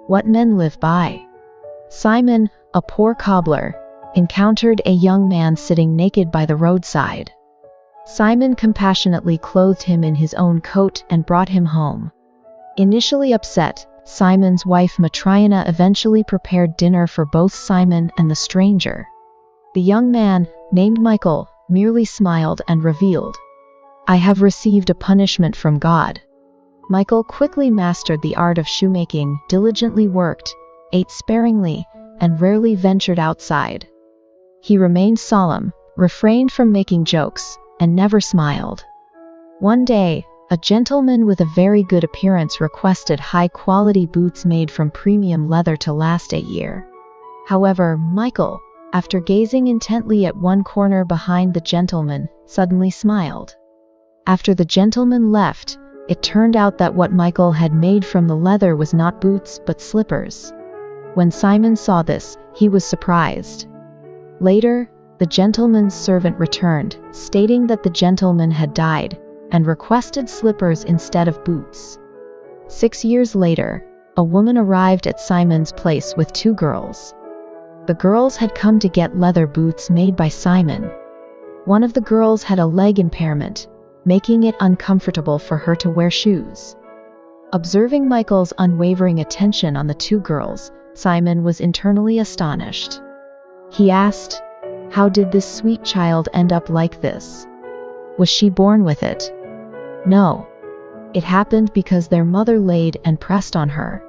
What men live by. Simon, a poor cobbler, encountered a young man sitting naked by the roadside. Simon compassionately clothed him in his own coat and brought him home. Initially upset, Simon's wife Matriana eventually prepared dinner for both Simon and the stranger. The young man, named Michael, merely smiled and revealed, "I have received a punishment from God." Michael quickly mastered the art of shoemaking, diligently worked, ate sparingly, and rarely ventured outside. He remained solemn, refrained from making jokes, and never smiled. One day, a gentleman with a very good appearance requested high-quality boots made from premium leather to last a year. However, Michael, after gazing intently at one corner behind the gentleman, suddenly smiled. After the gentleman left, it turned out that what Michael had made from the leather was not boots but slippers. When Simon saw this, he was surprised. Later, the gentleman's servant returned, stating that the gentleman had died, and requested slippers instead of boots. 6 years later, a woman arrived at Simon's place with 2 girls. The girls had come to get leather boots made by Simon. One of the girls had a leg impairment, making it uncomfortable for her to wear shoes. Observing Michael's unwavering attention on the 2 girls, Simon was internally astonished. He asked, "How did this sweet child end up like this? Was she born with it?" "No. It happened because their mother laid and pressed on her,"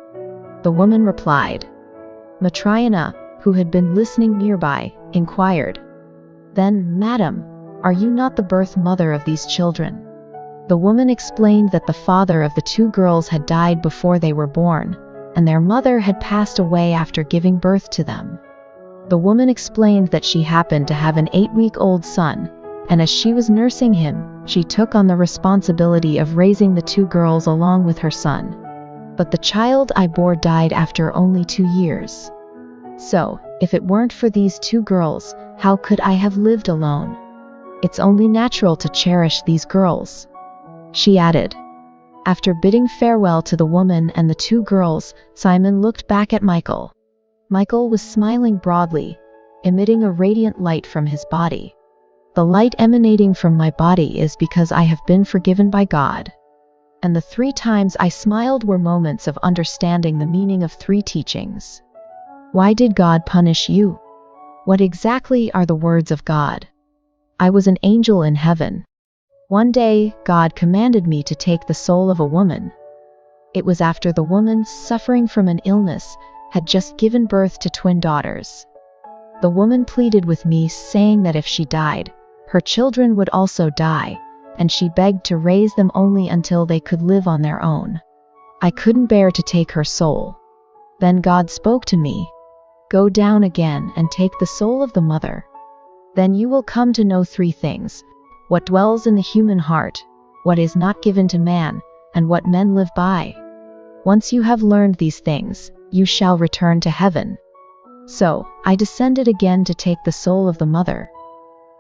the woman replied. Matriana, who had been listening nearby, inquired, "Then, madam, are you not the birth mother of these children?" The woman explained that the father of the 2 girls had died before they were born, and their mother had passed away after giving birth to them. The woman explained that she happened to have an 8-week-old son, and as she was nursing him, she took on the responsibility of raising the 2 girls along with her son. "But the child I bore died after only 2 years. So, if it weren't for these 2 girls, how could I have lived alone? It's only natural to cherish these girls," she added. After bidding farewell to the woman and the 2 girls, Simon looked back at Michael. Michael was smiling broadly, emitting a radiant light from his body. "The light emanating from my body is because I have been forgiven by God." And the 3 times I smiled were moments of understanding the meaning of 3 teachings. Why did God punish you? What exactly are the words of God? I was an angel in heaven. One day, God commanded me to take the soul of a woman. It was after the woman, suffering from an illness, had just given birth to twin daughters. The woman pleaded with me, saying that if she died, her children would also die, and she begged to raise them only until they could live on their own. I couldn't bear to take her soul. Then God spoke to me, "Go down again and take the soul of the mother. Then you will come to know 3 things: what dwells in the human heart, what is not given to man, and what men live by. Once you have learned these things, you shall return to heaven." So, I descended again to take the soul of the mother.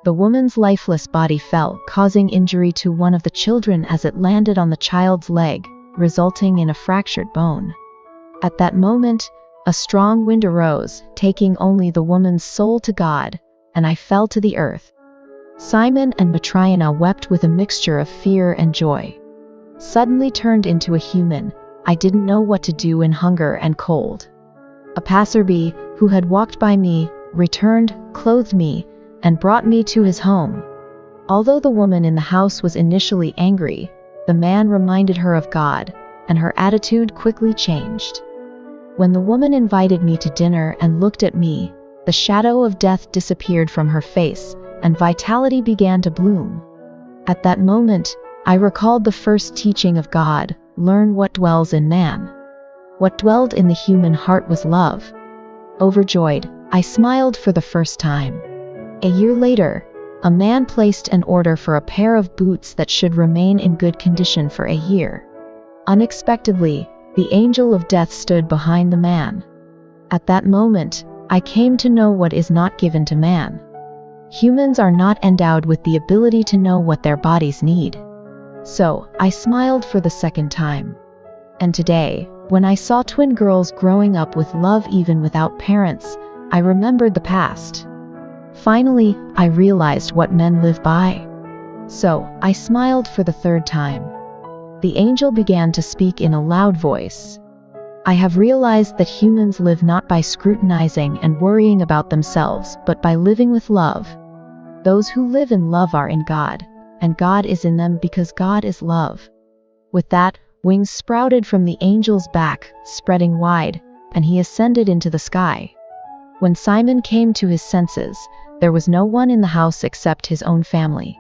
The woman's lifeless body fell, causing injury to one of the children as it landed on the child's leg, resulting in a fractured bone. At that moment, a strong wind arose, taking only the woman's soul to God, and I fell to the earth. Simon and Matriana wept with a mixture of fear and joy. Suddenly turned into a human, I didn't know what to do in hunger and cold. A passerby, who had walked by me, returned, clothed me, and brought me to his home. Although the woman in the house was initially angry, the man reminded her of God, and her attitude quickly changed. When the woman invited me to dinner and looked at me, the shadow of death disappeared from her face, and vitality began to bloom. At that moment, I recalled the first teaching of God, learn what dwells in man. What dwelled in the human heart was love. Overjoyed, I smiled for the first time. A year later, a man placed an order for a pair of boots that should remain in good condition for a year. Unexpectedly, the angel of death stood behind the man. At that moment, I came to know what is not given to man. Humans are not endowed with the ability to know what their bodies need. So, I smiled for the second time. And today, When I saw twin girls growing up with love even without parents, I remembered the past. Finally, I realized what men live by. So, I smiled for the third time. The angel began to speak in a loud voice. I have realized that humans live not by scrutinizing and worrying about themselves, but by living with love. Those who live in love are in God, and God is in them because God is love. With that, wings sprouted from the angel's back, spreading wide, and he ascended into the sky. When Simon came to his senses, there was no one in the house except his own family.